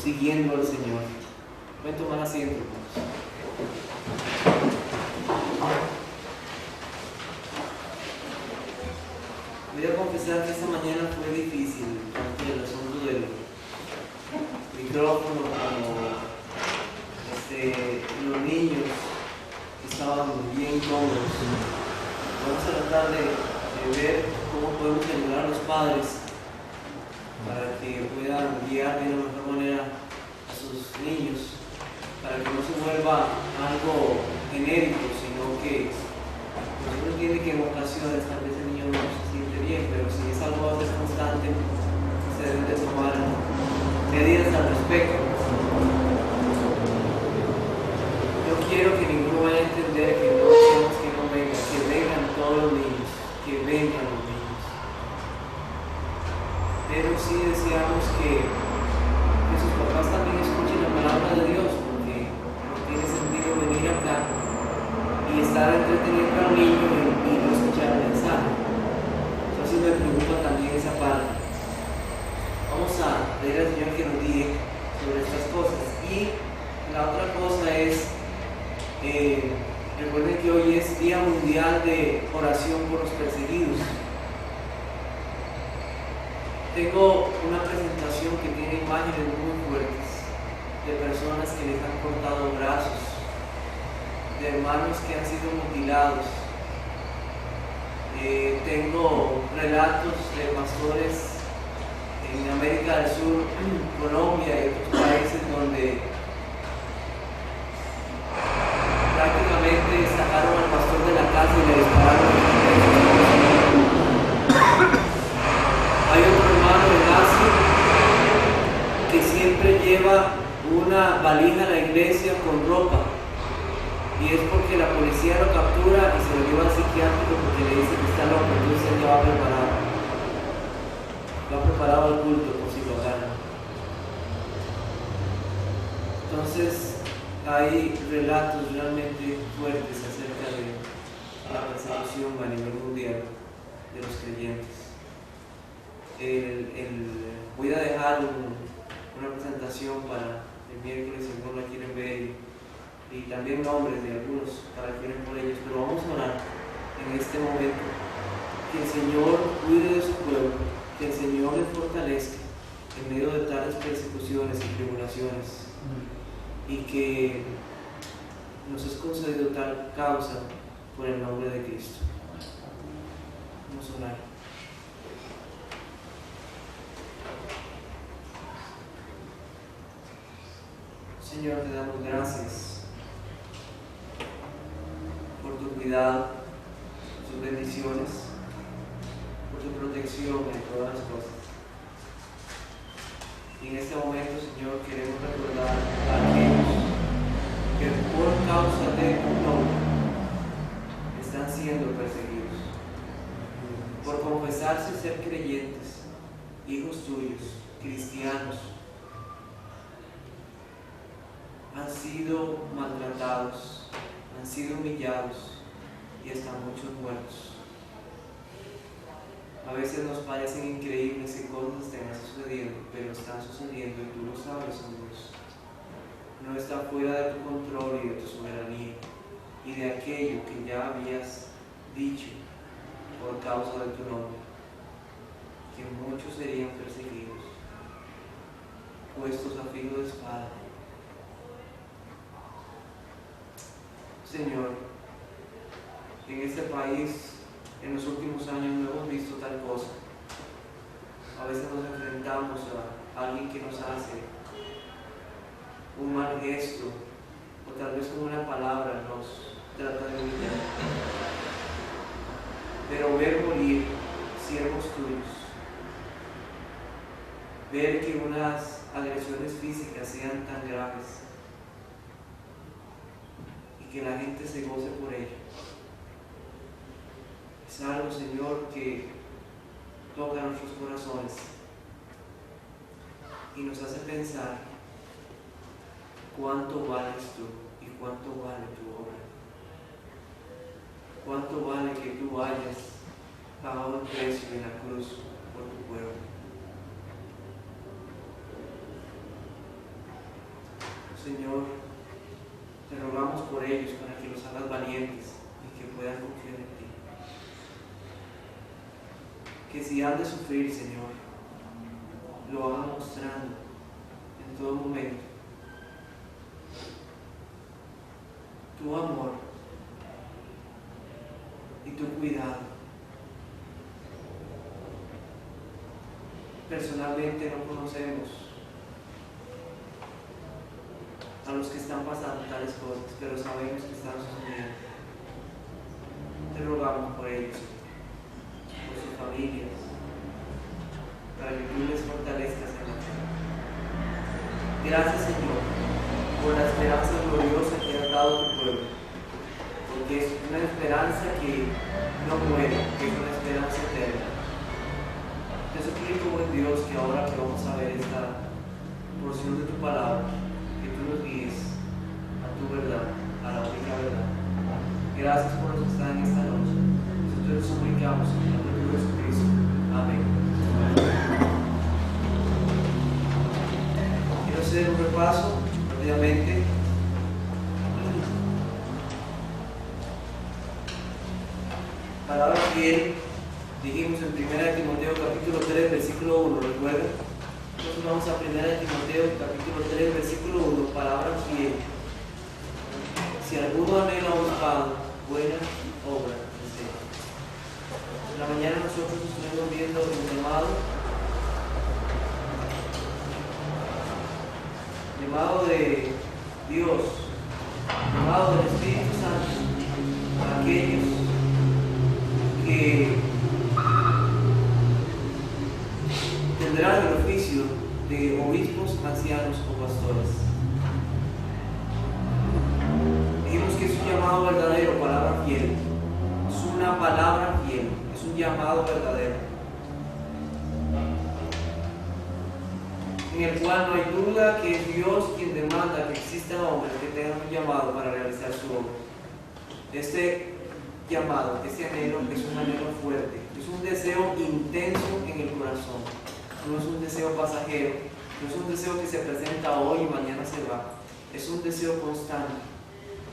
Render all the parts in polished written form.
siguiendo al Señor. Pueden tomar asiento, hermanos. Voy a confesar que esta mañana fue difícil, tanto el asunto del micrófono como los niños que estaban bien cómodos. Vamos a tratar de ver cómo podemos ayudar a los padres para que puedan guiar de la mejor manera a sus niños, para que no se vuelva algo genérico, sino que uno entiende que en ocasiones tal vez el niño no se siente bien, pero si es algo a veces constante, se deben de tomar medidas al respecto. Yo quiero que ninguno vaya a entender que no queremos que no vengan, que vengan todos los niños, que vengan los niños. Pero sí deseamos que sus papás también escuchen la palabra de Dios, porque no tiene sentido venir acá y estar entreteniendo a un niño y no escuchar el mensaje. Entonces me preocupa también esa parte. Vamos a pedir al Señor que nos guíe sobre estas cosas. Y la otra cosa es, recuerden que hoy es Día Mundial de Oración por los Perseguidos. Tengo una presentación que tiene imágenes muy fuertes de personas que les han cortado brazos, de hermanos que han sido mutilados. Tengo relatos de pastores en América del Sur, Colombia y otros países donde prácticamente sacaron al pastor de la casa y le dispararon. Hay otro hermano en Asia que siempre lleva una valija a la iglesia con ropa, y es porque la policía lo captura y se lo lleva al psiquiátrico porque le dice que está loco. Entonces él ya va preparado al culto por si lo agarran. Entonces hay relatos realmente fuertes acerca de la persecución a nivel mundial de los creyentes. Voy a dejar una presentación para el miércoles si no la quieren ver, y también nombres de algunos para que oren por ellos. Pero vamos a orar en este momento. Que el Señor cuide de su pueblo, que el Señor les fortalezca en medio de tales persecuciones y tribulaciones, y que nos es concedido tal causa por el nombre de Cristo. Vamos a orar. Señor, te damos gracias por tu cuidado, por tus bendiciones, por tu protección en todas las cosas. Y en este momento, Señor, queremos recordar a aquellos que por causa de tu nombre están siendo perseguidos, por confesarse ser creyentes, hijos tuyos, cristianos. Han sido maltratados, han sido humillados y hasta muchos muertos. A veces nos parecen increíbles que cosas estén sucediendo, pero están sucediendo y tú lo sabes, oh Dios. No está fuera de tu control y de tu soberanía y de aquello que ya habías dicho por causa de tu nombre, que muchos serían perseguidos, puestos a filo de espada. Señor, en este país, en los últimos años no hemos visto tal cosa. A veces nos enfrentamos a alguien que nos hace un mal gesto, o tal vez con una palabra nos trata de humillar. Pero ver morir siervos tuyos, ver que unas agresiones físicas sean tan graves, que la gente se goce por ello, es algo, Señor, que toca nuestros corazones y nos hace pensar cuánto vales tú y cuánto vale tu obra, cuánto vale que tú hayas pagado el precio en la cruz por tu pueblo. Señor, te rogamos por ellos para que los hagas valientes y que puedan confiar en ti. Que si han de sufrir, Señor, lo hagan mostrando en todo momento tu amor y tu cuidado. Personalmente no conocemos a los que están pasando tales cosas, pero sabemos que están sucediendo. Te rogamos por ellos, por sus familias, para que tú les fortalezcas en la fe. Gracias, Señor, por la esperanza gloriosa que has dado a tu pueblo, porque es una esperanza que no muere, que es una esperanza eterna. Te suplico, buen Dios, que ahora que vamos a ver esta porción de tu palabra, que tú nos guíes a tu verdad, a la única verdad. Gracias por los que están en esta noche. Nosotros te suplicamos en el nombre de Jesucristo. Amén. Quiero hacer un repaso rápidamente. Palabra fiel. Dijimos en 1 Timoteo capítulo 3, versículo 1, ¿recuerdan? Entonces vamos a 1 Timoteo capítulo 3, versículo 1, palabra fiel. Si alguno anhela una buena obra, desea. En la mañana nosotros estuvimos viendo el llamado de Dios, llamado del Espíritu Santo a aquellos que tendrán el oficio de obispos, ancianos o pastores. Dijimos que es un llamado verdadero, palabra fiel. Es una palabra fiel, es un llamado verdadero, en el cual no hay duda que es Dios quien demanda que existan hombres que tengan un llamado para realizar su obra. Este llamado, este anhelo es un anhelo fuerte, es un deseo intenso en el corazón. No es un deseo pasajero, no es un deseo que se presenta hoy y mañana se va. Es un deseo constante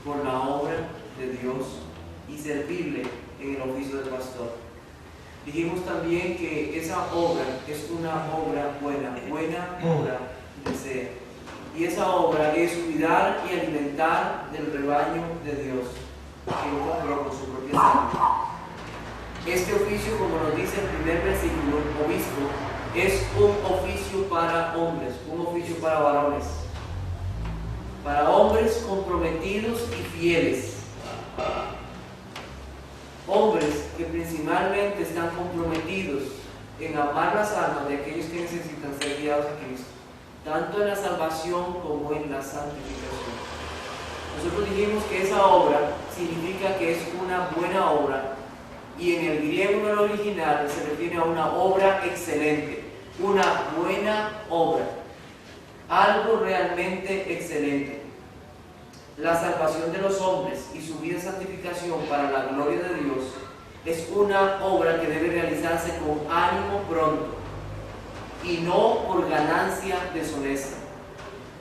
por la obra de Dios y servible en el oficio del pastor. Dijimos también que esa obra es una obra buena obra desea. Y esa obra es cuidar y alimentar del rebaño de Dios, que lo compró con su propia sangre. Este oficio, como nos dice el primer versículo, obispo, es un oficio para hombres, un oficio para varones, para hombres comprometidos y fieles, hombres que principalmente están comprometidos en amar las almas de aquellos que necesitan ser guiados a Cristo, tanto en la salvación como en la santificación. Nosotros dijimos que esa obra significa que es una buena obra, y en el griego, en el original, se refiere a una obra excelente, una buena obra, algo realmente excelente. La salvación de los hombres y su vida de santificación para la gloria de Dios es una obra que debe realizarse con ánimo pronto y no por ganancia deshonesta.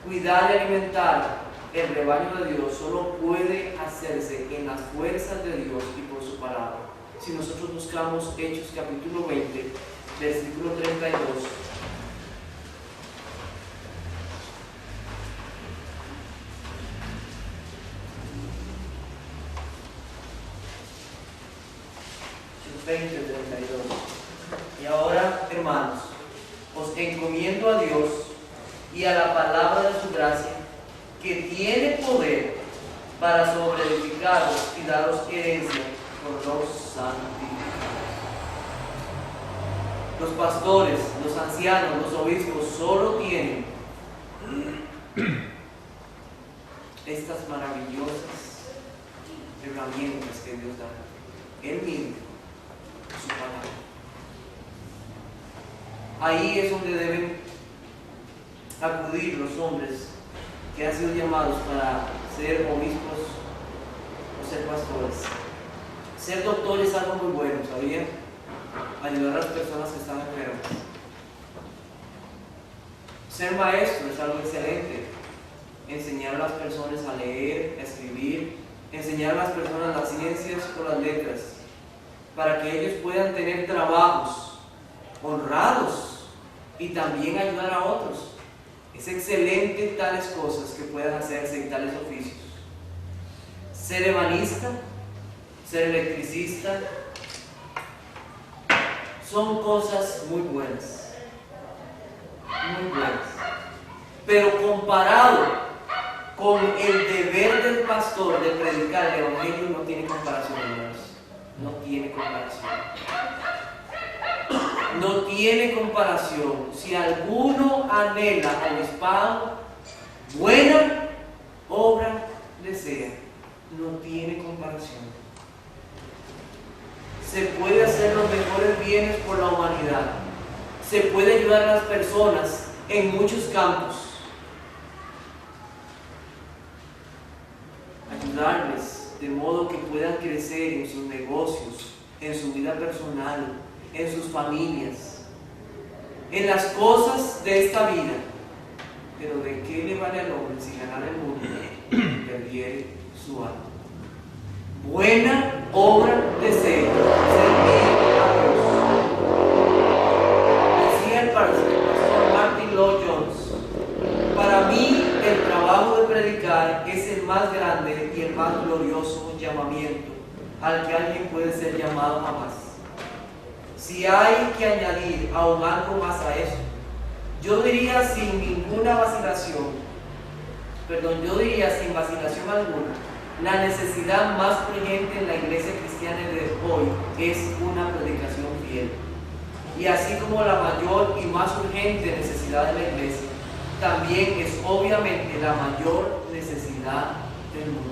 Cuidar y alimentar el rebaño de Dios solo puede hacerse en las fuerzas de Dios y por su palabra. Si nosotros buscamos Hechos capítulo 20, versículo 32, Hechos 20, 32. Y ahora, hermanos, os encomiendo a Dios y a la palabra de su gracia, que tiene poder para sobreedificaros y daros herencia por los santificados. Los pastores, los ancianos, los obispos solo tienen estas maravillosas herramientas que Dios da. Él mismo, su palabra. Ahí es donde deben acudir los hombres que han sido llamados para ser obispos o ser pastores. Ser doctor es algo muy bueno, ¿sabían? Ayudar a las personas que están enfermas. Ser maestro es algo excelente. Enseñar a las personas a leer, a escribir, enseñar a las personas las ciencias o las letras, para que ellos puedan tener trabajos honrados y también ayudar a otros. Es excelente tales cosas que puedan hacerse en tales oficios. Ser ebanista, ser electricista, son cosas muy buenas, pero comparado con el deber del pastor de predicar el evangelio, no tiene comparación, hermanos. No tiene comparación. No tiene comparación. Si alguno anhela al obispado, buena obra desea. No tiene comparación. Se puede hacer los mejores bienes por la humanidad. Se puede ayudar a las personas en muchos campos. Ayudarles de modo que puedan crecer en sus negocios, en su vida personal, en sus familias, en las cosas de esta vida. Pero ¿de qué le vale al hombre si ganara el mundo y perdiere su alma? Buena obra desea, servir a Dios. Decía el pastor Martin Lloyd-Jones: para mí el trabajo de predicar es el más grande y el más glorioso llamamiento al que alguien puede ser llamado jamás. Si hay que añadir aún algo más a eso, yo diría sin vacilación alguna, la necesidad más urgente en la iglesia cristiana de hoy es una predicación fiel. Y así como la mayor y más urgente necesidad de la iglesia, también es obviamente la mayor necesidad del mundo.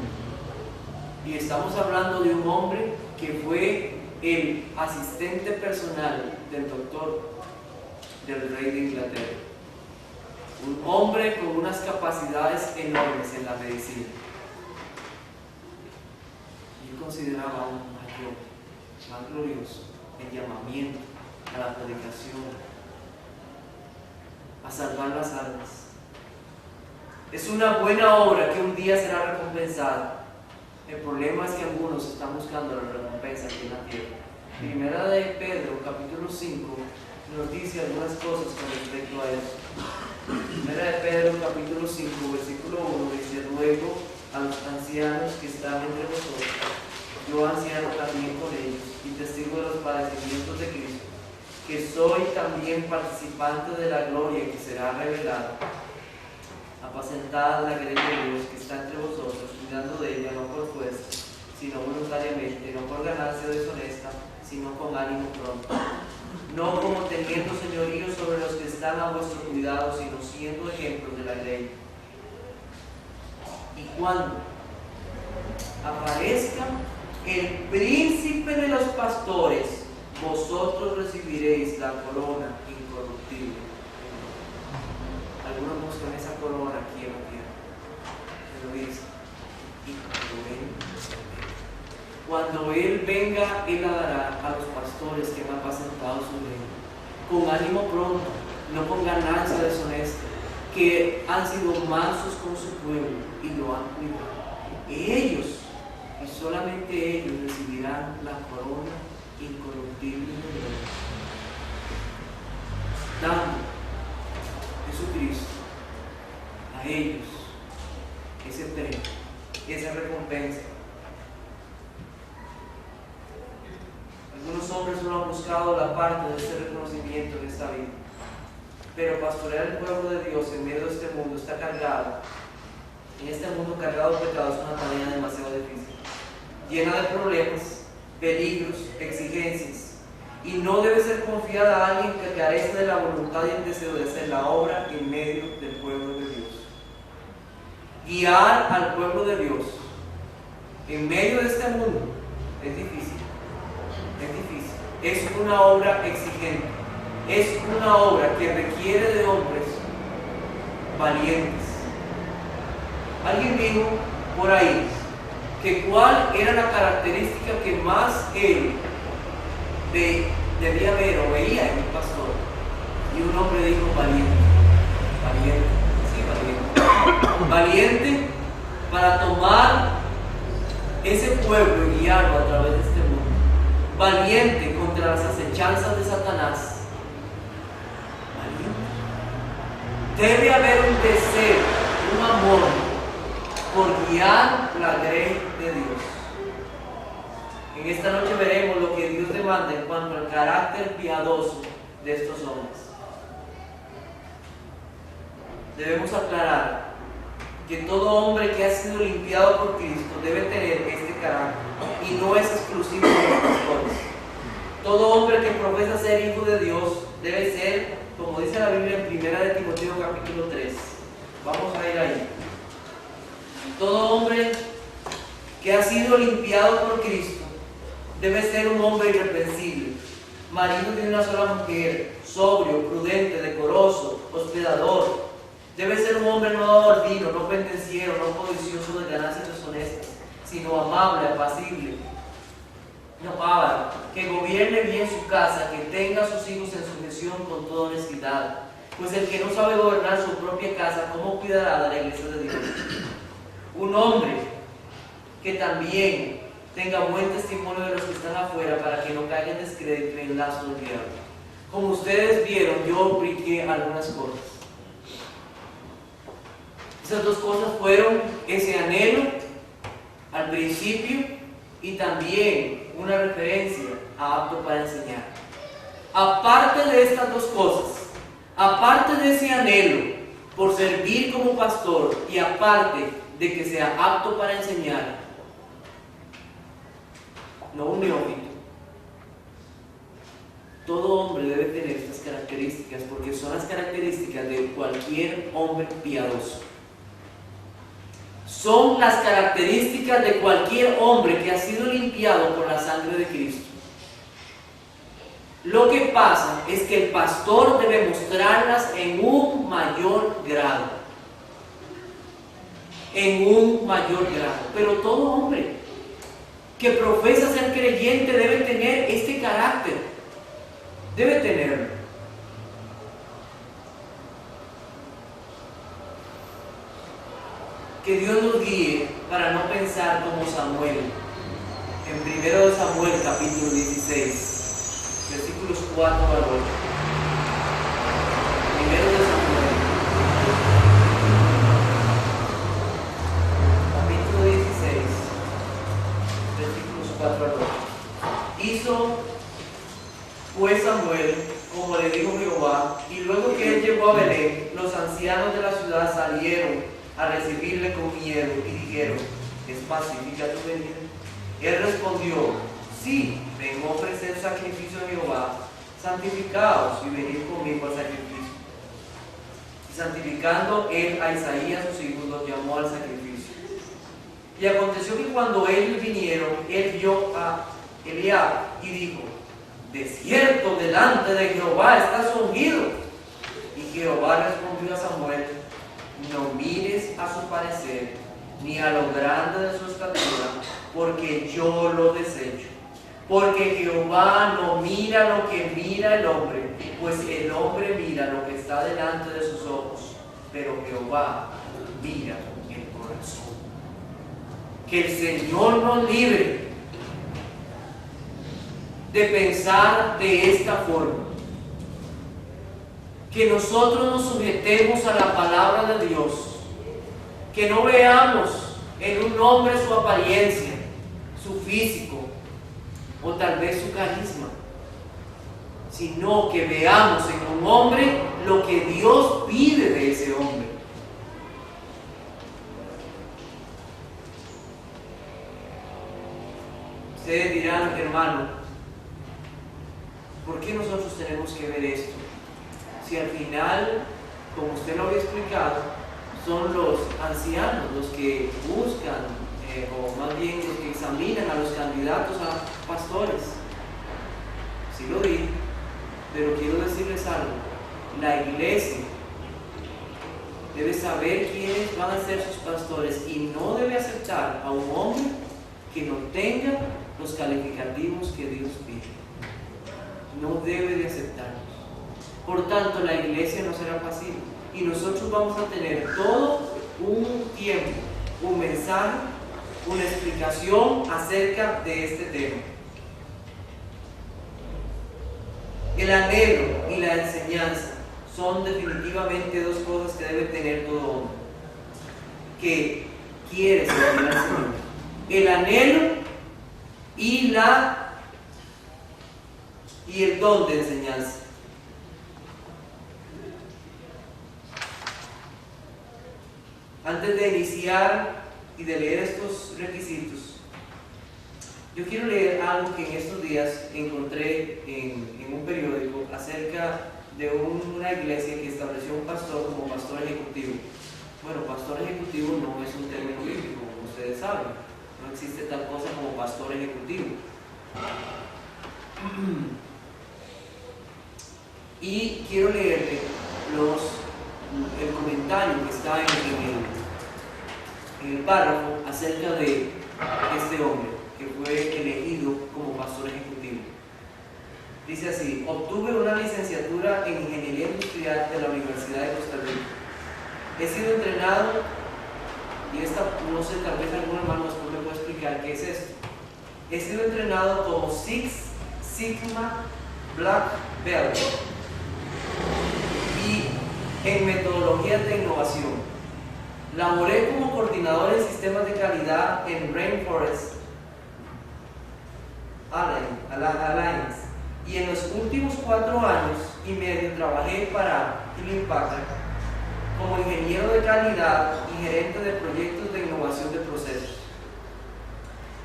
Y estamos hablando de un hombre que fue el asistente personal del doctor del rey de Inglaterra. Un hombre con unas capacidades enormes en la medicina. Y consideraba aún mayor, más glorioso, el llamamiento a la predicación, a salvar las almas. Es una buena obra que un día será recompensada. El problema es que algunos están buscando la recompensa aquí en la tierra. Primera de Pedro, capítulo 5, nos dice algunas cosas con respecto a eso. Primera de Pedro, capítulo 5, versículo 1, dice: ruego a los ancianos que están entre vosotros, yo anciano también con ellos, y testigo de los padecimientos de Cristo, que soy también participante de la gloria que será revelada. Apacentad la grey de Dios que está entre vosotros, cuidando de ella no por fuerza, sino voluntariamente, no por ganancia deshonesta, sino con ánimo pronto, no como teniendo señorío sobre los que están a vuestro cuidado, sino siendo ejemplos de la ley. Y cuando aparezca el príncipe de los pastores, vosotros recibiréis la corona incorruptible. Algunos buscan esa corona aquí en la tierra, pero dice: y cuando Él venga, Él la dará a los pastores que han apacentado su reino, con ánimo pronto, no con ganancia deshonesta, que han sido mansos con su pueblo y lo han cuidado. Ellos, y solamente ellos, recibirán la corona incorruptible de Dios, dando Jesucristo a ellos ese premio, esa recompensa. Algunos hombres no han buscado la parte de ese reconocimiento en esta vida, pero pastorear el pueblo de Dios en medio de este mundo está cargado. En este mundo cargado de pecados es una tarea demasiado difícil, llena de problemas, peligros, exigencias, y no debe ser confiada a alguien que carece de la voluntad y el deseo de hacer la obra en medio del pueblo de Dios. Guiar al pueblo de Dios en medio de este mundo es difícil. Es una obra exigente, es una obra que requiere de hombres valientes. Alguien dijo por ahí que cuál era la característica que más él debía ver o veía en un pastor, y un hombre dijo: valiente, valiente, sí, valiente para tomar ese pueblo y guiarlo a través de este mundo, valiente contra las acechanzas de Satanás. Debe haber un deseo, un amor por guiar la grey de Dios. En esta noche veremos lo que Dios demanda en cuanto al carácter piadoso de estos hombres. Debemos aclarar que todo hombre que ha sido limpiado por Cristo debe tener este carácter y no es exclusivo de los pastores. Todo hombre que profesa ser hijo de Dios debe ser, como dice la Biblia en 1 de Timoteo capítulo 3. Vamos a ir ahí. Todo hombre que ha sido limpiado por Cristo debe ser un hombre irreprensible, marido de una sola mujer, sobrio, prudente, decoroso, hospedador. Debe ser un hombre no dado al vino, no pendenciero, no codicioso de ganancias deshonestas, sino amable, apacible, no avaro, que gobierne bien su casa, que tenga a sus hijos en sujeción con toda honestidad. Pues el que no sabe gobernar su propia casa, ¿cómo cuidará de la iglesia de Dios? Un hombre que también tenga buen testimonio de los que están afuera, para que no caigan en descrédito y en lazo del diablo. Como ustedes vieron, yo expliqué algunas cosas. Esas dos cosas fueron ese anhelo al principio y también una referencia a apto para enseñar. Aparte de estas dos cosas, aparte de ese anhelo por servir como pastor y aparte de que sea apto para enseñar, no un neófito, todo hombre debe tener estas características porque son las características de cualquier hombre piadoso. Son las características de cualquier hombre que ha sido limpiado por la sangre de Cristo. Lo que pasa es que el pastor debe mostrarlas en un mayor grado. En un mayor grado. Pero todo hombre que profesa ser creyente debe tener este carácter. Debe tenerlo. Que Dios nos guíe para no pensar como Samuel. En 1 Samuel capítulo 16, versículos 4 al 8. 1 Samuel capítulo 16, versículos 4 al 8. Hizo pues Samuel como le dijo Jehová, y luego que él llegó a Belén, los ancianos de la ciudad salieron a recibirle con miedo y dijeron: ¿es pacífica tu venida? Él respondió: sí, vengo a ofrecer sacrificio a Jehová, santificaos y venid conmigo al sacrificio. Y santificando él a Isaías sus hijos, los llamó al sacrificio. Y aconteció que cuando ellos vinieron, él vio a Eliab y dijo: de cierto delante de Jehová estás ungido. Y Jehová respondió a Samuel: no mires a su parecer, ni a lo grande de su estatura, porque yo lo desecho. Porque Jehová no mira lo que mira el hombre, pues el hombre mira lo que está delante de sus ojos, pero Jehová mira el corazón. Que el Señor nos libre de pensar de esta forma. Que nosotros nos sujetemos a la palabra de Dios, que no veamos en un hombre su apariencia, su físico o tal vez su carisma, sino que veamos en un hombre lo que Dios pide de ese hombre. Ustedes dirán: hermano, ¿por qué nosotros tenemos que ver esto? Si al final, como usted lo había explicado, son los ancianos los que buscan, o más bien los que examinan a los candidatos a pastores. Sí lo dije, pero quiero decirles algo. La iglesia debe saber quiénes van a ser sus pastores y no debe aceptar a un hombre que no tenga los calificativos que Dios pide. No debe de aceptarlos. Por tanto, la iglesia no será pasiva y nosotros vamos a tener todo un tiempo un mensaje, una explicación acerca de este tema. El anhelo y la enseñanza son definitivamente dos cosas que debe tener todo hombre que quiere servir al Señor. El anhelo y el don de enseñanza. Antes de iniciar y de leer estos requisitos, yo quiero leer algo que en estos días encontré en un periódico acerca de una iglesia que estableció un pastor como pastor ejecutivo. Bueno, pastor ejecutivo no es un término bíblico, como ustedes saben. No existe tal cosa como pastor ejecutivo. Y quiero leerle el comentario que está en el párrafo acerca de este hombre que fue elegido como pastor ejecutivo. Dice así: obtuve una licenciatura en Ingeniería Industrial de la Universidad de Costa Rica. He sido entrenado, y esta, no sé, tal vez algún hermano después me puede explicar qué es esto. He sido entrenado como Six Sigma Black Belt y en metodologías de innovación. Laboré como coordinador en sistemas de calidad en Rainforest Alliance y en los últimos 4 años y medio trabajé para Hewlett Packard como ingeniero de calidad y gerente de proyectos de innovación de procesos.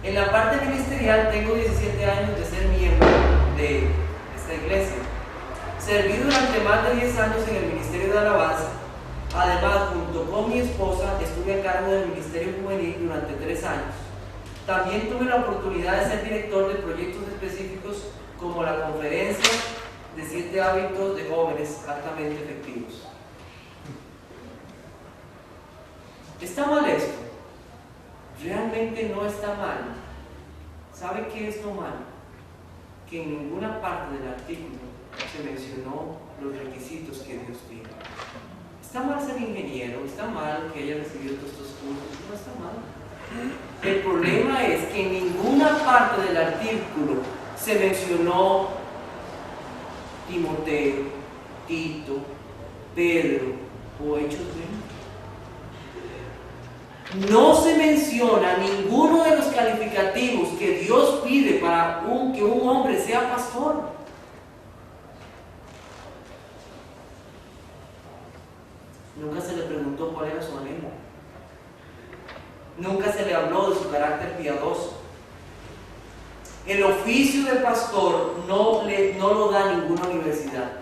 En la parte ministerial tengo 17 años de ser miembro de esta iglesia. Serví durante más de 10 años en el Ministerio de Alabanza. Además, junto con mi esposa, estuve a cargo del Ministerio Juvenil durante 3 años. También tuve la oportunidad de ser director de proyectos específicos como la conferencia de 7 hábitos de jóvenes altamente efectivos. ¿Está mal esto? Realmente no está mal. ¿Sabe qué es lo malo? Que en ninguna parte del artículo se mencionó los requisitos que Dios pide. ¿Está mal ser ingeniero? ¿Está mal que haya recibido todos estos cursos? No está mal. El problema es que en ninguna parte del artículo se mencionó Timoteo, Tito, Pedro o Hechos 20. No se menciona ninguno de los calificativos que Dios pide para que un hombre sea pastor. Nunca se le preguntó cuál era su anhelo. Nunca se le habló de su carácter piadoso. El oficio de pastor no lo da ninguna universidad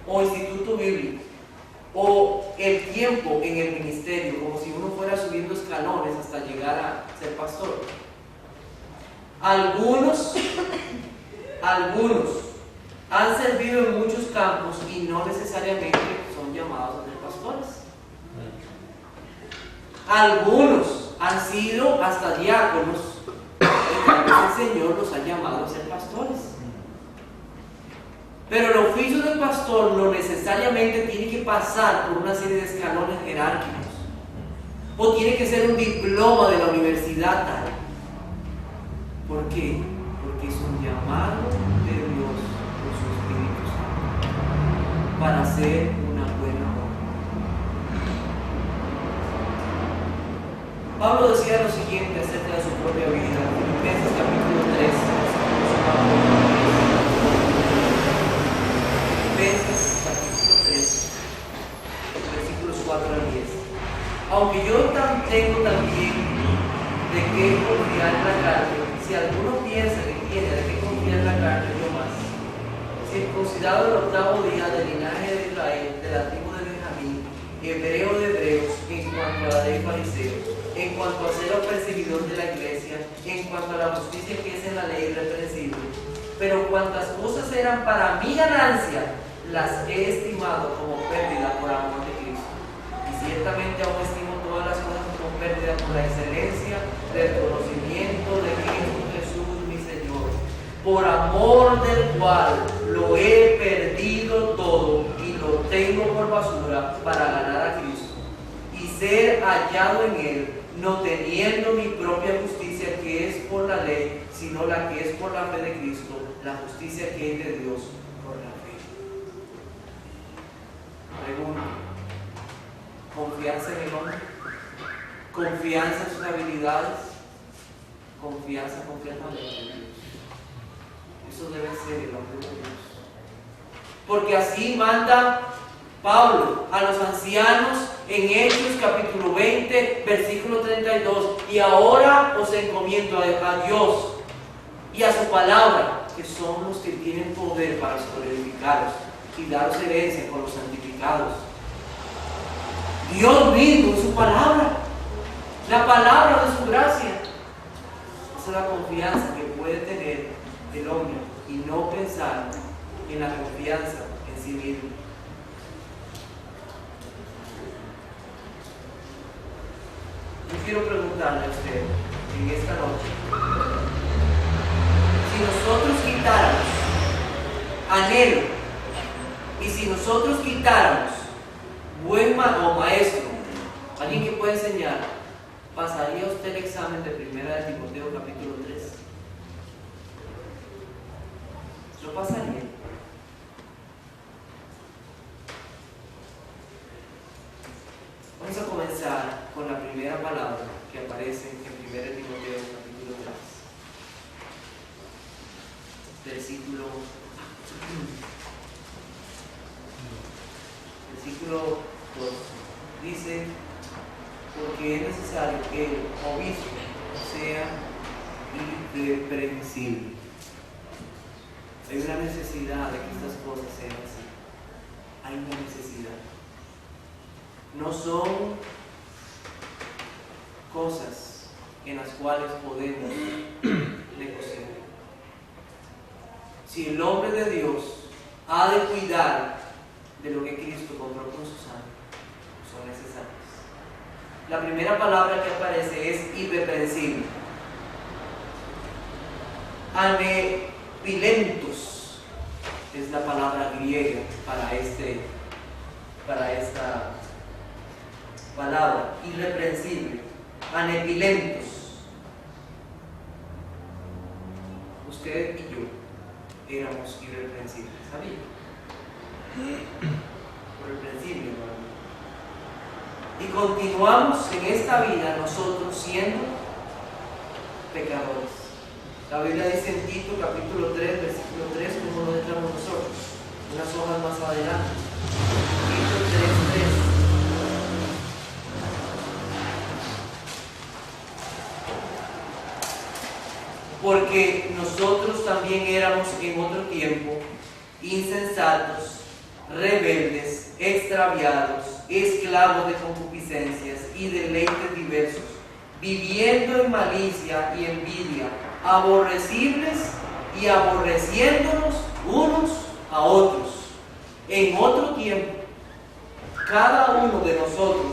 o instituto bíblico o el tiempo en el ministerio, como si uno fuera subiendo escalones hasta llegar a ser pastor. Algunos han servido en muchos campos y no necesariamente son llamados a ser pastores. Algunos han sido hasta diáconos y tal vez el Señor los ha llamado a ser pastores. Pero el oficio del pastor no necesariamente tiene que pasar por una serie de escalones jerárquicos o tiene que ser un diploma de la universidad tal. ¿Por qué? Porque es un llamado de Dios por su Espíritu Santo para hacer una buena obra. Pablo decía lo siguiente acerca de su propia vida, Filipenses capítulo 3, Filipenses capítulo 3, versículos 4 al 10. Aunque yo tengo también de qué confiar en la carne, si alguno piensa que tiene de qué confiar en la carne, yo más. Circuncidado el 8º día del linaje de Israel, de la tribu de Benjamín, hebreo de hebreos, en cuanto a la ley fariseo, en cuanto a ser perseguidor de la iglesia, en cuanto a la justicia que es en la ley irreprensible. Pero cuantas cosas eran para mi ganancia, las he estimado como pérdida por amor de Cristo. Y ciertamente aún estimo todas las cosas como pérdida por la excelencia del conocimiento de Cristo Jesús mi Señor, por amor del cual lo he perdido todo y lo tengo por basura para ganar a Cristo y ser hallado en Él, no teniendo mi propia justicia que es por la ley, sino la que es por la fe de Cristo, la justicia que es de Dios por la fe. Pregunta: ¿confianza en el hombre? ¿Confianza en sus habilidades? ¿Confianza completamente en Dios? Eso debe ser el hombre de Dios. Porque así manda Pablo a los ancianos en Hechos capítulo 20, versículo 32. Y ahora os encomiendo a Dios y a su palabra, que son los que tienen poder para solidificaros y daros herencia con los santificados. Dios mismo en su palabra, la palabra de su gracia. Esa es la confianza que puede tener el hombre y no pensar en la confianza en sí mismo. Yo quiero preguntarle a usted en esta noche: si nosotros quitáramos anhelo y si nosotros quitáramos buen maestro, alguien que pueda enseñar, ¿pasaría usted el examen de 1 de Timoteo capítulo 3? ¿Lo pasaría? Vamos a comenzar con la primera palabra que aparece en 1 de Timoteo capítulo 3. Versículo 2. Dice: porque es necesario que el obispo sea irreprensible. Hay una necesidad de que estas cosas sean así. Hay una necesidad. No son cosas en las cuales podemos negociar. Si el hombre de Dios ha de cuidar de lo que Cristo compró con su sangre, son necesarias. La primera palabra que aparece es irreprensible. Anepilentos es la palabra griega para esta palabra, irreprensible. Anepilentos. Usted y yo éramos irreprensibles, ¿sabía? Irreprensible, hermano. Y continuamos en esta vida nosotros siendo pecadores. La Biblia dice en Tito capítulo 3, versículo 3, como lo entramos nosotros, unas hojas más adelante. Tito 3:3. Porque nosotros también éramos en otro tiempo insensatos, rebeldes, extraviados, esclavos de concupiscencias y deleites diversos, viviendo en malicia y envidia, aborrecibles y aborreciéndonos unos a otros. En otro tiempo, cada uno de nosotros,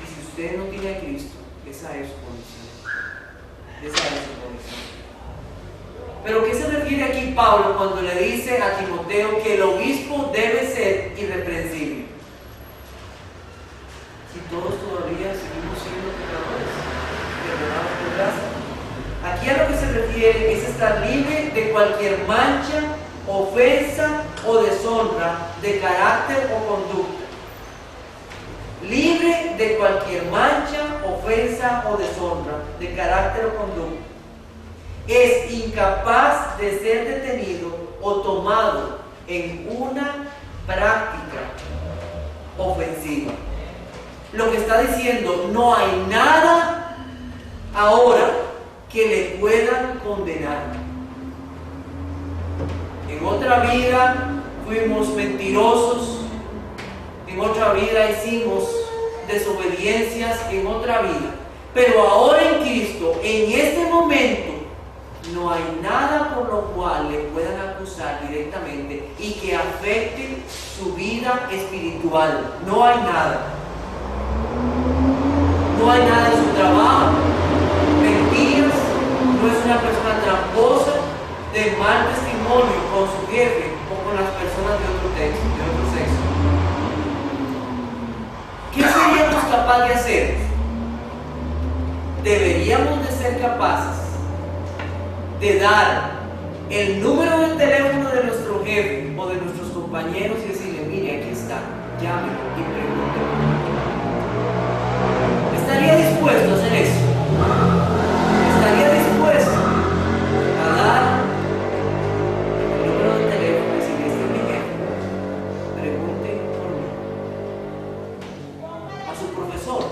y si usted no tiene a Cristo, esa es su condición. Esa es su condición. Pero ¿qué se refiere aquí Pablo cuando le dice a Timoteo que el obispo debe ser irreprensible? Si todos todavía seguimos siendo pecadores, perdonados por gracia. Aquí a lo que se refiere es estar libre de cualquier mancha, ofensa o deshonra de carácter o conducta. Libre de cualquier mancha, ofensa o deshonra de carácter o conducta. Es incapaz de ser detenido o tomado en una práctica ofensiva. Lo que está diciendo, no hay nada ahora que le puedan condenar. En otra vida fuimos mentirosos, en otra vida hicimos desobediencias, en otra vida. Pero ahora en Cristo, en este momento, no hay nada por lo cual le puedan acusar directamente y que afecte su vida espiritual. No hay nada. No hay nada en su trabajo, mentiras, no es una persona tramposa, de mal testimonio con su jefe o con las personas de otro sexo. ¿Qué capaces de hacer, deberíamos de ser capaces de dar el número de teléfono de nuestro jefe o de nuestros compañeros y decirle: mire, aquí está, llámelo y pregúntele. ¿Estaría dispuesto a hacer eso? ¿Estaría dispuesto a dar el número de teléfono y decirle: este es mi jefe, pregunte por mí? A su profesor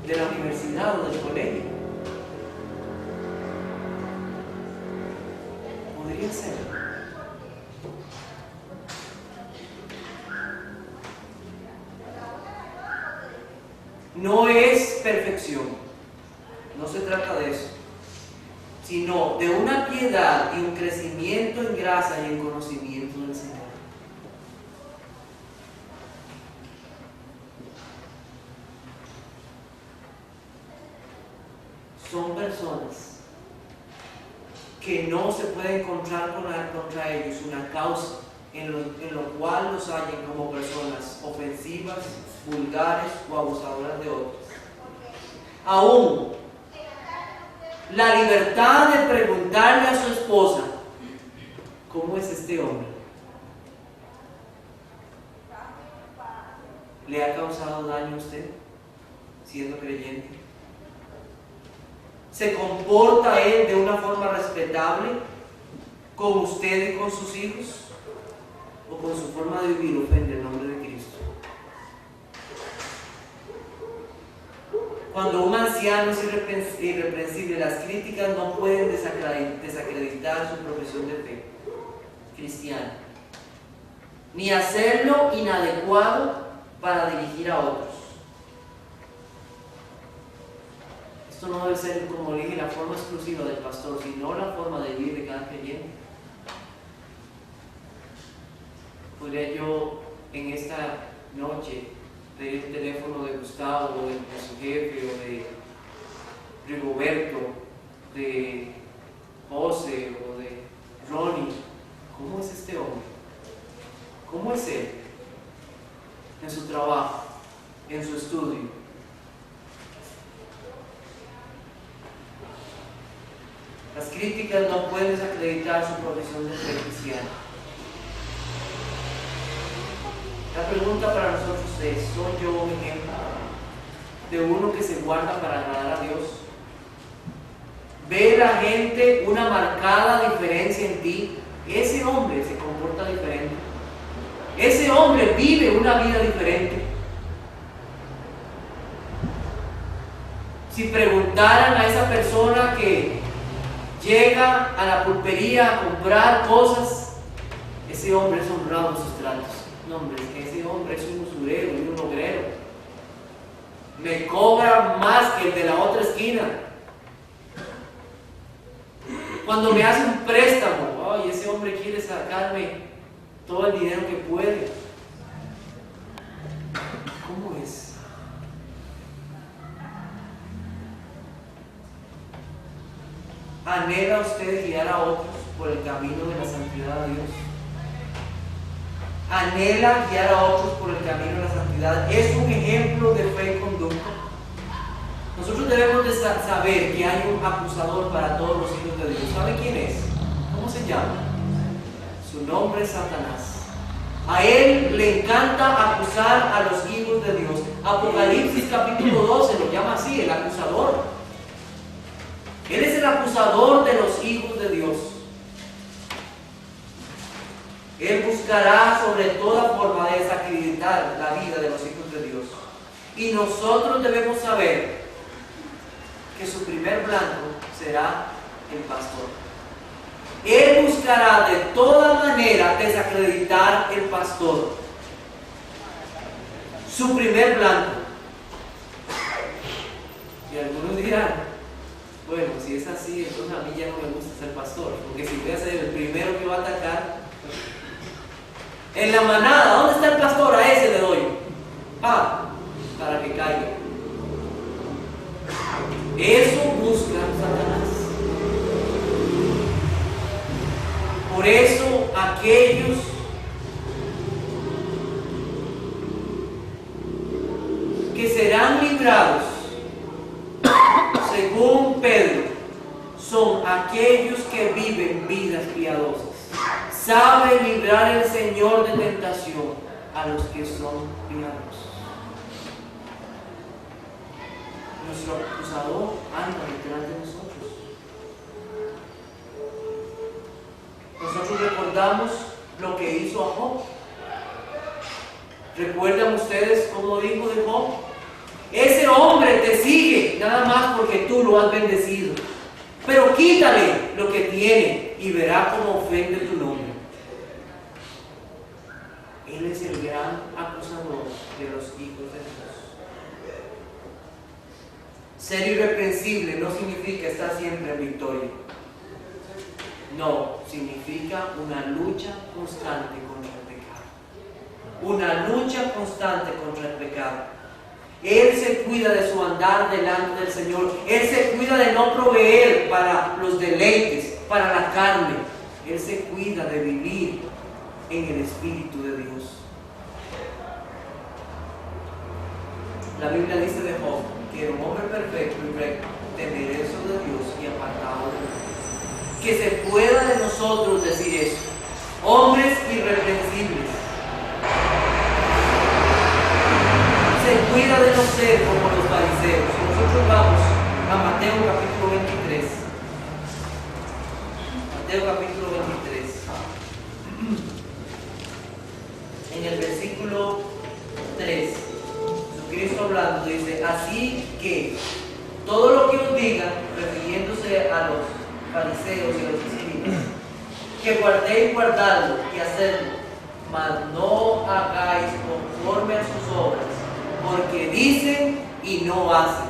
de la universidad o del colegio. Podría ser. No es perfección, no se trata de eso, sino de una piedad y un crecimiento en gracia y en conocimiento del Señor. Son personas que no se puede encontrar contra ellos una causa en lo cual los hallen como personas ofensivas, vulgares o abusadoras de otros. Aún la libertad de preguntarle a su esposa: ¿cómo es este hombre?, ¿le ha causado daño a usted siendo creyente? ¿Se comporta él de una forma respetable con usted y con sus hijos? ¿O con su forma de vivir ofende el nombre de Cristo? Cuando un anciano es irreprensible, las críticas no pueden desacreditar su profesión de fe cristiana, ni hacerlo inadecuado para dirigir a otros. Esto no debe ser, como dije, la forma exclusiva del pastor, sino la forma de vivir de cada creyente. Podría yo en esta noche pedir el teléfono de Gustavo, o de su jefe, o de Rigoberto, de José, o de Ronnie. ¿Cómo es este hombre? ¿Cómo es él en su trabajo, en su estudio? Las críticas no pueden desacreditar su profesión de fe cristiana. La pregunta para nosotros es: ¿soy yo un ejemplo de uno que se guarda para agradar a Dios? ¿Ve la gente una marcada diferencia en ti? Ese hombre se comporta diferente. Ese hombre vive una vida diferente. Si preguntaran a esa persona que llega a la pulpería a comprar cosas, ese hombre es honrado en sus tratos. No, hombre, es que ese hombre es un usurero y un ogrero. Me cobra más que el de la otra esquina. Cuando me hace un préstamo, ay, ese hombre quiere sacarme todo el dinero que puede. ¿Cómo es? ¿Anhela usted guiar a otros por el camino de la santidad de Dios? ¿Anhela guiar a otros por el camino de la santidad? ¿Es un ejemplo de fe y conducta? Nosotros debemos de saber que hay un acusador para todos los hijos de Dios. ¿Sabe quién es? ¿Cómo se llama? Su nombre es Satanás. A él le encanta acusar a los hijos de Dios. Apocalipsis capítulo 12 lo llama así, el acusador. Él es el acusador de los hijos de Dios. Él buscará sobre toda forma de desacreditar la vida de los hijos de Dios. Y nosotros debemos saber que su primer blanco será el pastor. Él buscará de toda manera desacreditar el pastor. Su primer blanco. Y algunos dirán: bueno, si es así, entonces a mí ya no me gusta ser pastor, porque si voy a ser el primero que va a atacar en la manada, ¿dónde está el pastor? A ese le doy. Para que caiga. Eso busca Satanás. Por eso aquellos librados, según Pedro, son aquellos que viven vidas piadosas. Sabe librar el Señor de tentación a los que son piadosos. Nuestro acusador anda detrás de nosotros. Nosotros recordamos lo que hizo a Job. ¿Recuerdan ustedes cómo dijo de Job? Ese hombre te sigue nada más porque tú lo has bendecido. Pero quítale lo que tiene y verá cómo ofende tu nombre. Él es el gran acusador de los hijos de Dios. Ser irreprensible no significa estar siempre en victoria. No, significa una lucha constante contra el pecado. Una lucha constante contra el pecado. Él se cuida de su andar delante del Señor. Él se cuida de no proveer para los deleites, para la carne. Él se cuida de vivir en el Espíritu de Dios. La Biblia dice de Job que era un hombre perfecto y recto, temeroso de Dios y apartado de Dios. Que se pueda de nosotros decir eso. Hombres irreprensibles. Se cuida de no ser como los fariseos. Nosotros vamos a Mateo capítulo 23. Mateo capítulo 23. En el versículo 3, Jesucristo hablando dice: así que todo lo que os digan, refiriéndose a los fariseos y a los escribas, que guardéis guardarlo y hacerlo, mas no hagáis conforme a sus obras, porque dicen y no hacen.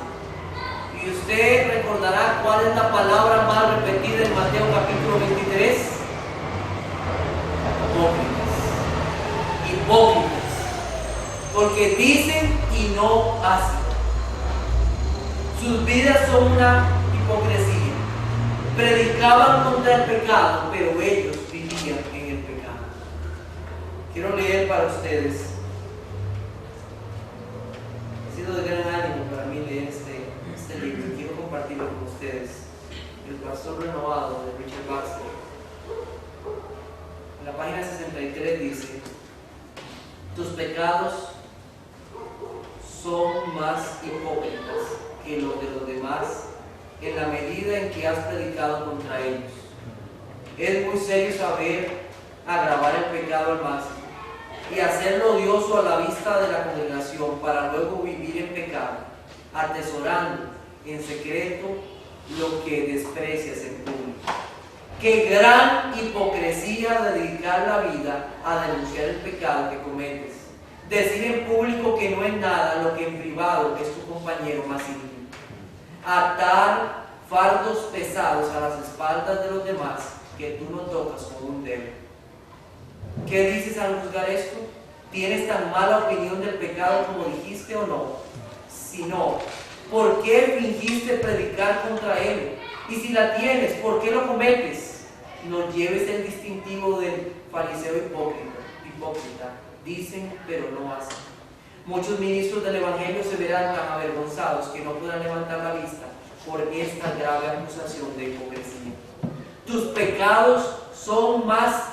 Y usted recordará cuál es la palabra más repetida en Mateo capítulo 23. Hipócritas. Hipócritas. Porque dicen y no hacen. Sus vidas son una hipocresía. Predicaban contra el pecado, pero ellos vivían en el pecado. Quiero leer para ustedes. Ha sido de gran ánimo para mí leer este libro y quiero compartirlo con ustedes. El Pastor Renovado de Richard Baxter. En la página 63 dice: tus pecados son más hipócritas que los de los demás en la medida en que has predicado contra ellos. Es muy serio saber agravar el pecado al máximo y hacerlo odioso a la vista de la congregación para luego vivir en pecado, atesorando en secreto lo que desprecias en público. Qué gran hipocresía dedicar la vida a denunciar el pecado que cometes. Decir en público que no es nada lo que en privado es tu compañero más íntimo. Atar fardos pesados a las espaldas de los demás que tú no tocas con un dedo. ¿Qué dices al juzgar esto? ¿Tienes tan mala opinión del pecado como dijiste o no? Si no, ¿por qué fingiste predicar contra él? Y si la tienes, ¿por qué lo cometes? No lleves el distintivo del fariseo hipócrita. Dicen, pero no hacen. Muchos ministros del Evangelio se verán tan avergonzados que no podrán levantar la vista por esta grave acusación de hipocresía. Tus pecados son más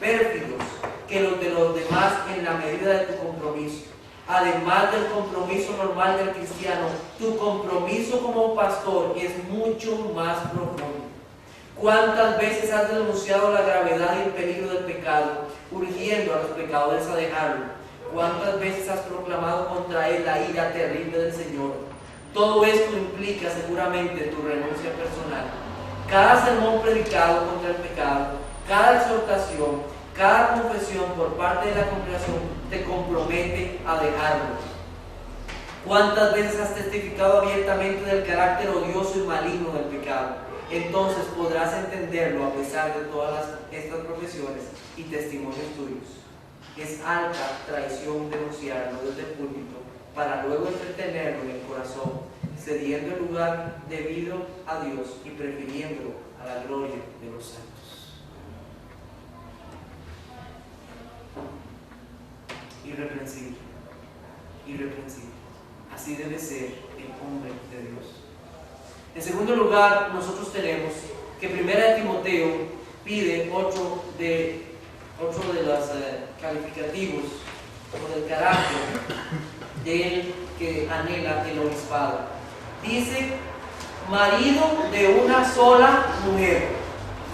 pérfidos que los de los demás en la medida de tu compromiso. Además del compromiso normal del cristiano, tu compromiso como pastor es mucho más profundo. ¿Cuántas veces has denunciado la gravedad y el peligro del pecado, urgiendo a los pecadores a dejarlo? ¿Cuántas veces has proclamado contra él la ira terrible del Señor? Todo esto implica seguramente tu renuncia personal. Cada sermón predicado contra el pecado, cada exhortación, cada confesión por parte de la congregación te compromete a dejarlo. ¿Cuántas veces has testificado abiertamente del carácter odioso y maligno del pecado? Entonces podrás entenderlo a pesar de todas estas profesiones y testimonios tuyos. Es alta traición denunciarlo desde el púlpito para luego entretenerlo en el corazón, cediendo el lugar debido a Dios y prefiriéndolo a la gloria de los santos. Irreprensible, irreprensible. Así así debe ser el hombre de Dios. En segundo lugar, nosotros tenemos que 1 Timoteo pide otro de los calificativos o del carácter del que anhela el obispado. Dice, marido de una sola mujer.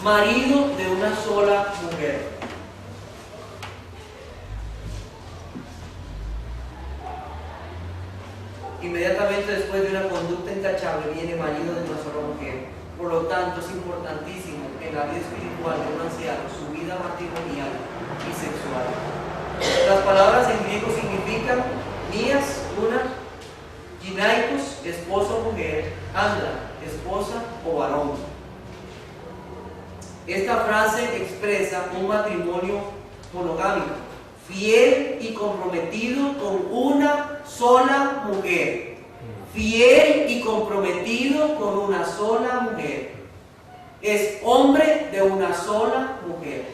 Marido de una sola mujer. Inmediatamente después de una conducta intachable viene marido de una sola mujer. Por lo tanto, es importantísimo en la vida espiritual de un anciano su vida matrimonial y sexual. Las palabras en griego significan mías, una, ginaikos, esposo o mujer, andra, esposa o varón. Esta frase expresa un matrimonio monogámico, fiel y comprometido con una sola mujer. Fiel y comprometido con una sola mujer. Es hombre de una sola mujer.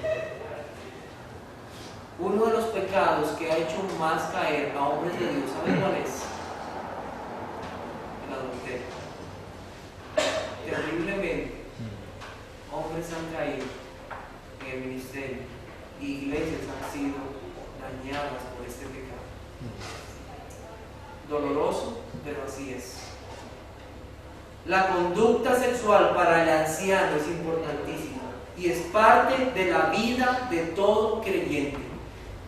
Uno de los pecados que ha hecho más caer a hombres de Dios, ¿saben cuál es? El adulterio. Terriblemente, hombres han caído en el ministerio y iglesias han sido dañadas por este pecado. Doloroso, pero así es. La conducta sexual para el anciano es importantísima y es parte de la vida de todo creyente.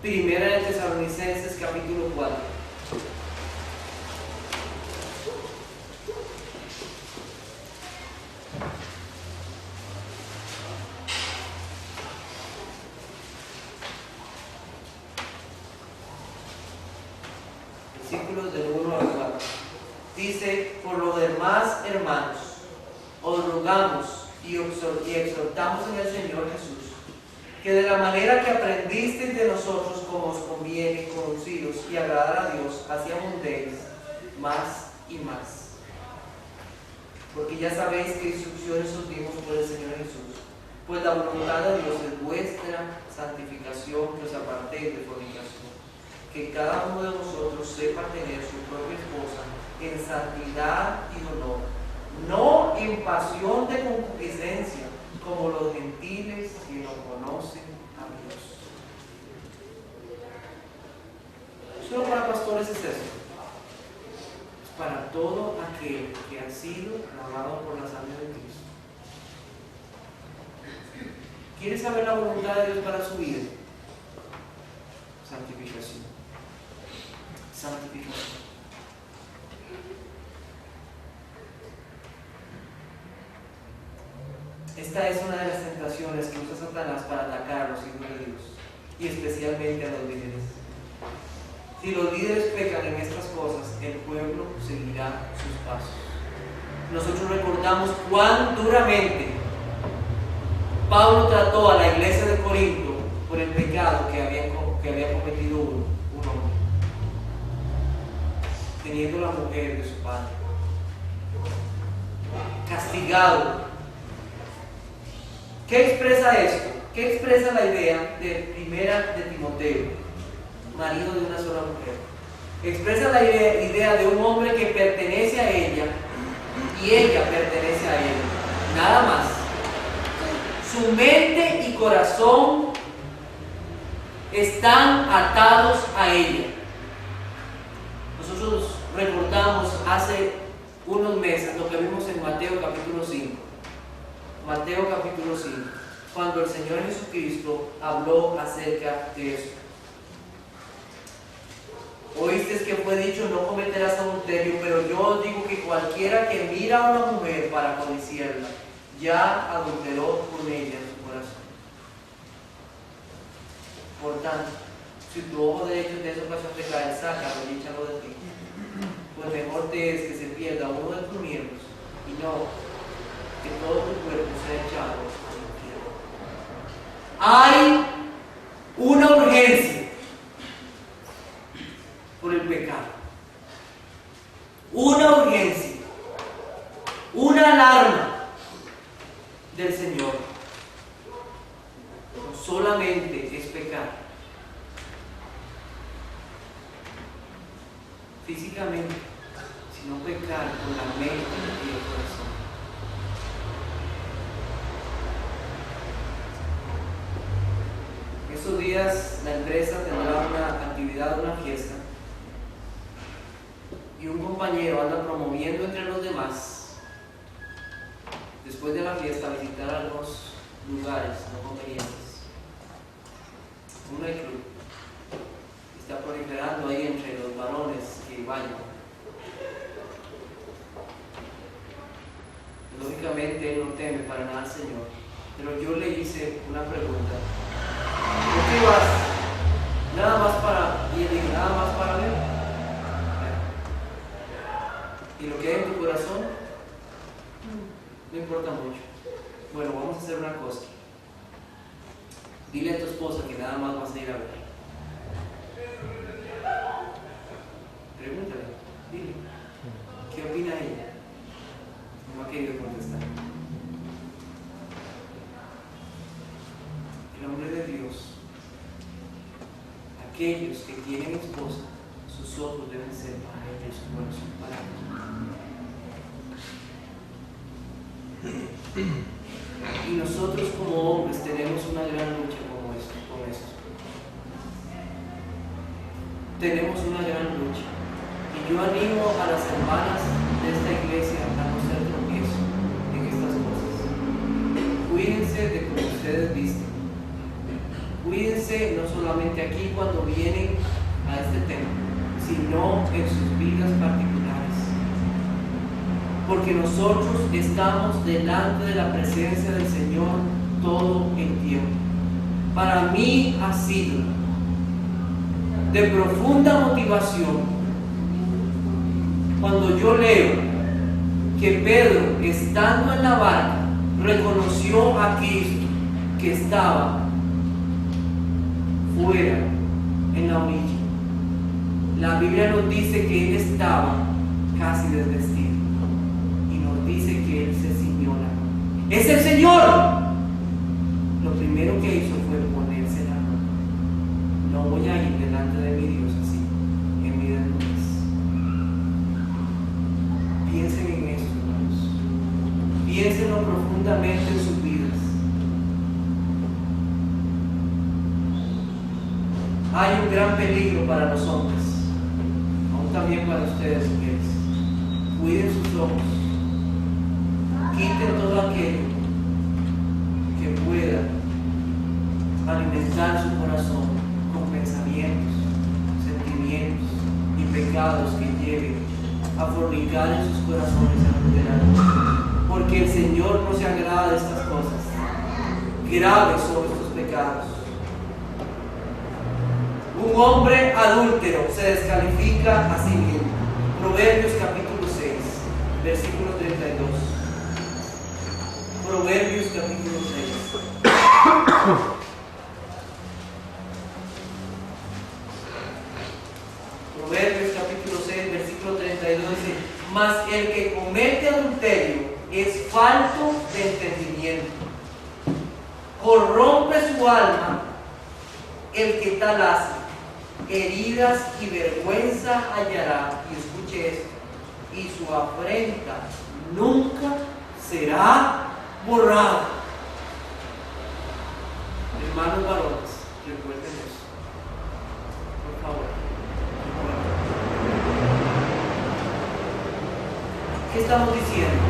Primera de Tesalonicenses capítulo 4. Versículos del 1 al 4. Dice, por lo demás, hermanos, os rogamos y exhortamos en el Señor Jesús, que de la manera que aprendisteis de nosotros como os conviene, conocidos y agradar a Dios, así abundéis más y más. Porque ya sabéis qué instrucciones os dimos por el Señor Jesús. Pues la voluntad de Dios es vuestra santificación, que os apartéis de fornicación. Que cada uno de vosotros sepa tener su propia esposa en santidad y honor, no en pasión de concupiscencia, como los gentiles que no conocen a Dios. Solo para pastores es eso. Es para todo aquel que ha sido lavado por la sangre de Cristo. ¿Quiere saber la voluntad de Dios para su vida? Santificación. Santificación. Esta es una de las tentaciones que usa Satanás para atacar a los hijos de Dios, y especialmente a los líderes. Si los líderes pecan en estas cosas, el pueblo seguirá sus pasos. Nosotros recordamos cuán duramente Pablo trató a la iglesia de Corinto por el pecado que había cometido un hombre, teniendo la mujer de su padre, castigado. ¿Qué expresa esto? ¿Qué expresa la idea de 1 de Timoteo? Marido de una sola mujer. Expresa la idea de un hombre que pertenece a ella y ella pertenece a él. Nada más. Su mente y corazón están atados a ella. Nosotros recordamos hace unos meses lo que vimos en Mateo capítulo 5. Mateo capítulo 5, cuando el Señor Jesucristo habló acerca de eso. Oíste que fue dicho, no cometerás adulterio, pero yo os digo que cualquiera que mira a una mujer para codiciarla, ya adulteró con ella en su corazón. Por tanto, si tu ojo derecho en esa ocasión te cae, sácalo y échalo de ti. Pues mejor te es que se pierda uno de tus miembros y no que todo tu cuerpo sea echado al infierno. Hay una urgencia por el pecado, una urgencia, una alarma del Señor. No solamente es pecar físicamente, sino pecar con la mente y el corazón. Estos días la empresa tendrá una actividad, una fiesta, y un compañero anda promoviendo entre los demás, después de la fiesta, visitar algunos lugares no convenientes. Un nightclub está proliferando ahí entre los varones que vayan. Lógicamente él no teme para nada al Señor, pero yo le hice una pregunta: ¿por qué vas? Nada más para ir, nada más para ver. ¿Y lo que hay en tu corazón? No importa mucho. Bueno, vamos a hacer una cosa. Dile a tu esposa que nada más vas a ir a ver. Pregúntale, dile, ¿qué opina ella? No ha querido contestar. El hombre de Dios, aquellos que tienen esposa, sus ojos deben ser para ella y su corazón para ella. Y nosotros como hombres tenemos una gran lucha con esto. Tenemos una gran lucha. Y yo animo a las hermanas de esta iglesia a no ser tropiezo en estas cosas. Cuídense de cómo ustedes visten. Cuídense no solamente aquí cuando vienen a este templo, sino en sus vidas particulares. Porque nosotros estamos delante de la presencia del Señor todo el tiempo. Para mí ha sido de profunda motivación cuando yo leo que Pedro, estando en la barca, reconoció a Cristo que estaba fuera en la orilla. La Biblia nos dice que él estaba casi desvestido y nos dice que él se ciñó la mano. ¡Es el Señor! Lo primero que hizo fue ponerse la mano. No voy a ir delante de mi Dios así, en mi desnudez. Piensen en esto, hermanos. Piénsenlo profundamente en sus vidas. Hay un gran peligro para los hombres, aún también para ustedes, mujeres. Cuiden sus ojos, quiten todo aquello que pueda alimentar su corazón con pensamientos, sentimientos y pecados que lleven a fornicar en sus corazones adulterados. Porque el Señor no se agrada de estas cosas graves sobre estos pecados. Un hombre adúltero se descalifica a sí mismo. Proverbios capítulo 6, versículo 32. Proverbios capítulo 6. Proverbios capítulo 6, versículo 32 dice: mas el que comete adulterio es falto de entendimiento. Corrompe su alma el que tal hace. Heridas y vergüenza hallará, y escuche esto, y su afrenta nunca será borrada. Hermanos varones, recuerden eso, por favor. ¿Qué estamos diciendo?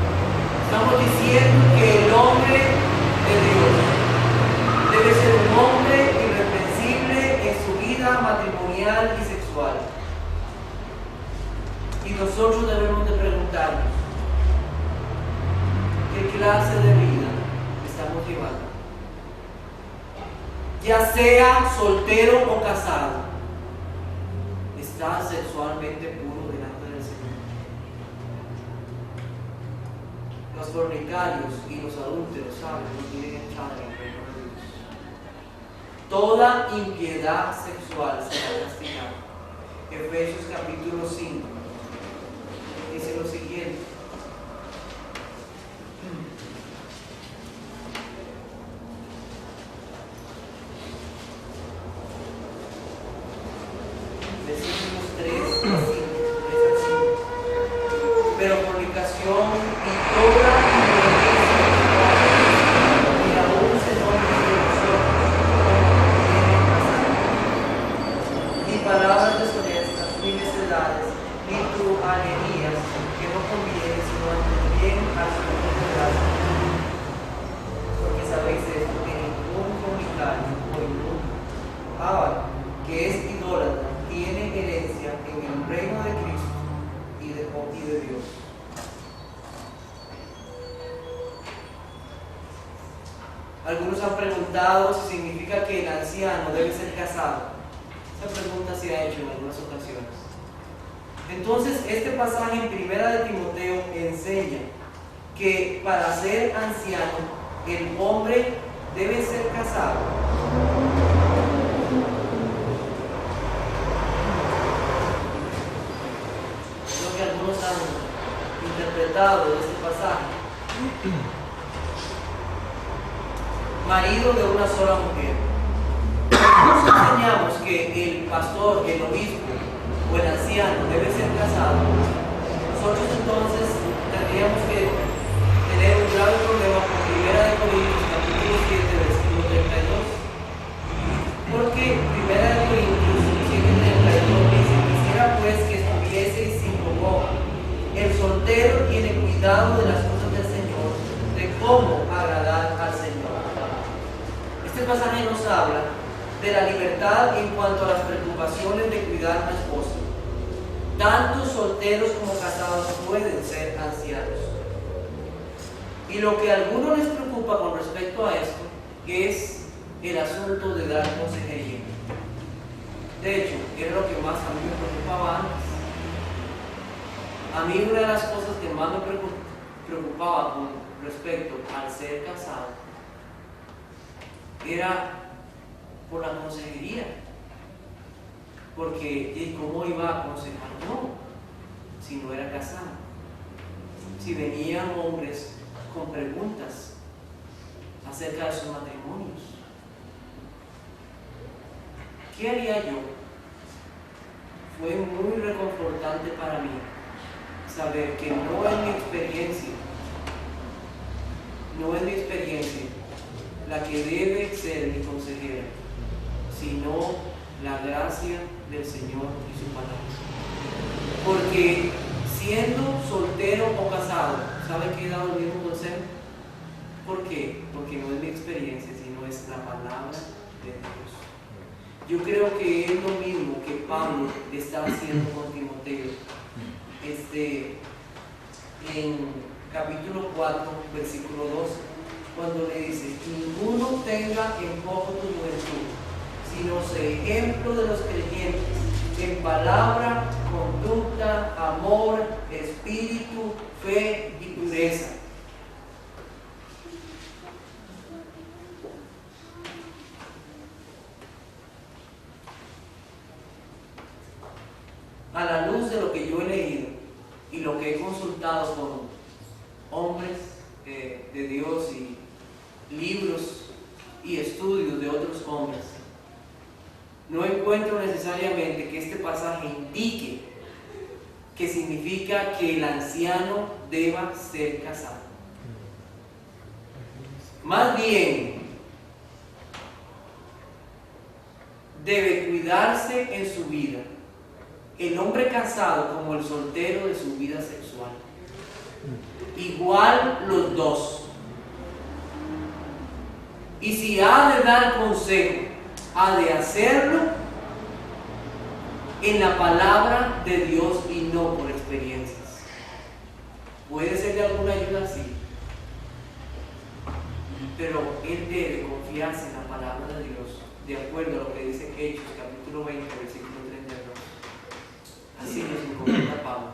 Estamos diciendo que el hombre de Dios debe ser un hombre irreprensible en su vida matrimonial y sexual. Y nosotros debemos de preguntarnos: ¿qué clase de vida estamos llevando? Ya sea soltero o casado, ¿está sexualmente puro delante del Señor? Los fornicarios y los adúlteros, ¿saben? No tienen entrada en el reino de Dios. Toda impiedad sexual será castigada. Efesios capítulo 5 dice lo siguiente: versículos 3 a 5. pero fornicación y toda inmundicia y aún se nombre de nosotros como tienen pasado. Ni palabras deshonestas, ni necedades, ni truhanerías, que no conviene, sino antes bien a su gracia. Porque sabéis esto, que ningún fornicario o inmundo, ahora, que es idólatra, tiene herencia en el reino de Cristo y de Dios. Algunos han preguntado si significa que el anciano debe ser casado. Esa pregunta se ha hecho en algunas ocasiones. Entonces, este pasaje en 1 de Timoteo enseña que para ser anciano, el hombre debe ser casado. Es lo que algunos han interpretado de este pasaje. Marido de una sola mujer. Nos enseñamos que el pastor, el obispo o el anciano debe ser casado. Nosotros entonces tendríamos que tener un grave problema con 1 Corintios capítulo 7 versículo 32. Porque 1 Corintios 7:32 dice: quisiera pues que estuvieseis sin congoja. El soltero tiene cuidado de las cosas del Señor, de cómo agradar al Señor. Este pasaje nos habla de la libertad en cuanto a las preocupaciones de cuidar a la esposa. Tanto solteros como casados pueden ser ancianos. Y lo que a algunos les preocupa con respecto a esto es el asunto de dar consejería. De hecho, era lo que más a mí me preocupaba antes. A mí una de las cosas que más me preocupaba con respecto al ser casado era por la consejería. Porque, ¿y cómo iba a aconsejar yo si no era casado? Si venían hombres con preguntas acerca de sus matrimonios, ¿qué haría yo? Fue muy reconfortante para mí saber que no es mi experiencia la que debe ser mi consejera, sino la gracia del Señor y su palabra. Porque siendo soltero o casado, ¿sabe que he dado el mismo consejo? ¿Por qué? Porque no es mi experiencia, sino es la palabra de Dios. Yo creo que es lo mismo que Pablo está haciendo con Timoteo. En capítulo 4, versículo 12, cuando le dice: ninguno tenga en poco tu juventud, sino sé ejemplo de los creyentes en palabra, conducta, amor, espíritu, fe y pureza. A la luz de lo que yo he leído y lo que he consultado con hombres de Dios y libros y estudios de otros hombres, no encuentro necesariamente que este pasaje indique que significa que el anciano deba ser casado. Más bien, debe cuidarse en su vida el hombre casado como el soltero de su vida sexual. Igual los dos. Y si ha de dar consejo, ha de hacerlo en la palabra de Dios y no por experiencias. Puede ser de alguna ayuda, sí, pero él debe confiarse en la palabra de Dios, de acuerdo a lo que dice Hechos capítulo 20 versículo 32. Así nos encomienda Pablo.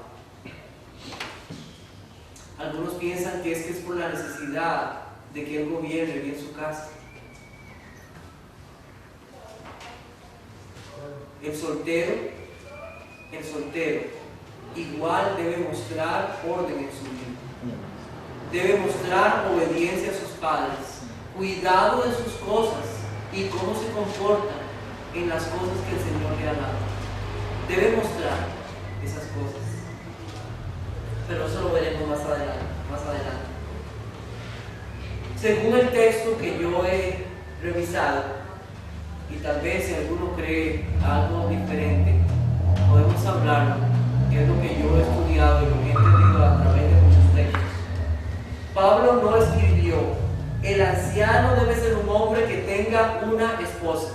Algunos piensan que es por la necesidad de que él gobierne bien su casa. El soltero igual debe mostrar orden en su vida. Debe mostrar obediencia a sus padres, cuidado de sus cosas y cómo se comporta en las cosas que el Señor le ha dado. Debe mostrar esas cosas. pero eso lo veremos más adelante. Según el texto que yo he revisado, y tal vez si alguno cree algo diferente, podemos hablarlo, que es lo que yo he estudiado y lo que he entendido a través de muchos textos. Pablo no escribió: el anciano debe ser un hombre que tenga una esposa.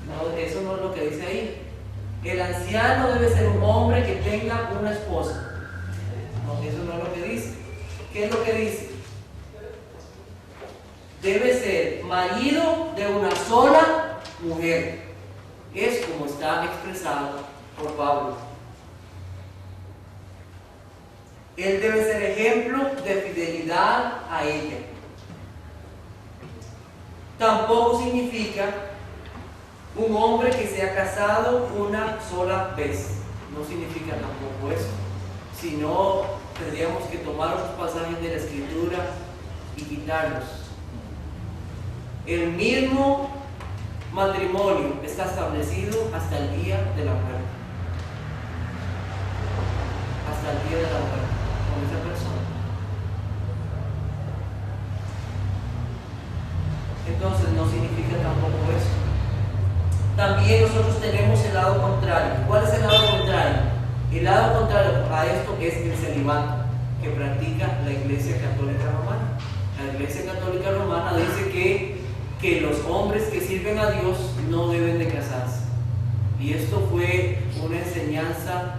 No, eso no es lo que dice ahí. El anciano debe ser un hombre que tenga una esposa. No, eso no es lo que dice. ¿Qué es lo que dice? Debe ser marido de una sola mujer. Es como está expresado por Pablo. Él debe ser ejemplo de fidelidad a ella. Tampoco significa un hombre que se ha casado una sola vez. No significa tampoco eso. Si no, tendríamos que tomar los pasajes de la Escritura y quitarlos. El mismo matrimonio está establecido hasta el día de la muerte. Hasta el día de la muerte con esa persona. Entonces no significa tampoco eso. También nosotros tenemos el lado contrario. ¿Cuál es el lado contrario? El lado contrario a esto es el celibato que practica la Iglesia Católica Romana. La Iglesia Católica Romana dice que los hombres que sirven a Dios no deben de casarse. Y esto fue una enseñanza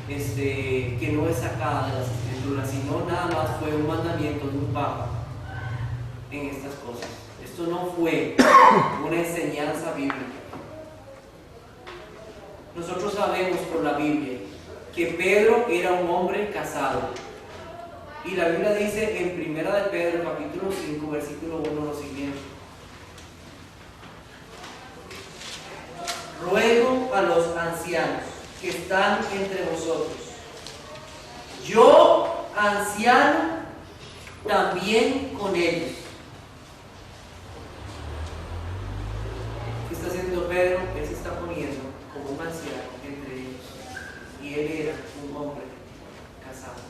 que no es sacada de las Escrituras, sino nada más fue un mandamiento de un papa en estas cosas. Esto no fue una enseñanza bíblica. Nosotros sabemos por la Biblia que Pedro era un hombre casado. Y la Biblia dice en 1 de Pedro, capítulo 5, versículo 1, lo siguiente: ruego a los ancianos que están entre vosotros, yo, anciano, también con ellos. ¿Qué está haciendo Pedro? Él se está poniendo como un anciano entre ellos. Y él era un hombre casado.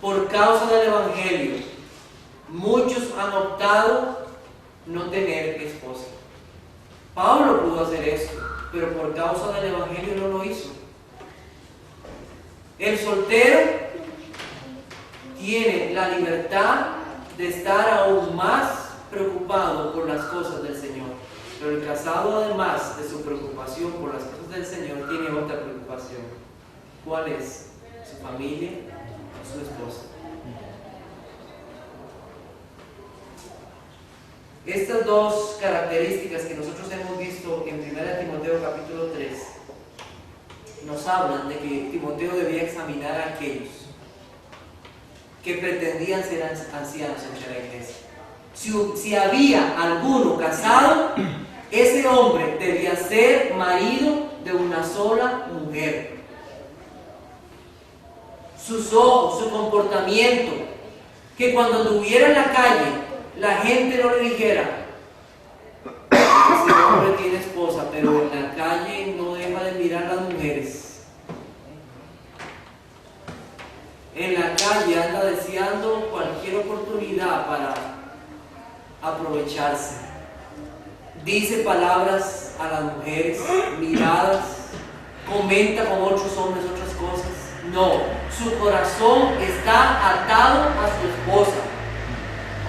Por causa del Evangelio, muchos han optado no tener esposa. Pablo pudo hacer esto, pero por causa del Evangelio no lo hizo. El soltero tiene la libertad de estar aún más preocupado por las cosas del Señor. Pero el casado, además de su preocupación por las cosas del Señor, tiene otra preocupación. ¿Cuál es? Su familia o su esposa. Estas dos características que nosotros hemos visto en 1 Timoteo capítulo 3 nos hablan de que Timoteo debía examinar a aquellos que pretendían ser ancianos entre la iglesia. Si había alguno casado, ese hombre debía ser marido de una sola mujer. Sus ojos, su comportamiento, que cuando anduviera en la calle, la gente no le dijera: ese hombre tiene esposa, pero en la calle no deja de mirar a las mujeres. En la calle anda deseando cualquier oportunidad para aprovecharse. Dice palabras a las mujeres, miradas, comenta con otros hombres otras cosas. No, su corazón está atado a su esposa.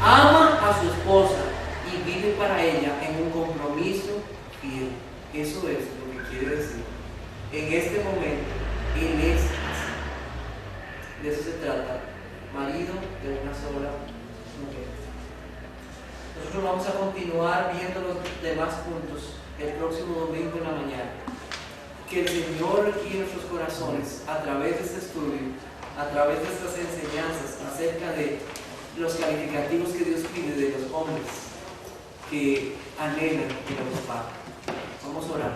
Ama a su esposa y vive para ella en un compromiso fiel. Eso es lo que quiere decir. En este momento, él es así. De eso se trata. Marido de una sola mujer. Nosotros vamos a continuar viendo los demás puntos el próximo domingo en la mañana. Que el Señor guíe nuestros corazones a través de este estudio, a través de estas enseñanzas acerca de los calificativos que Dios pide de los hombres que anhelan que los padres. Vamos a orar.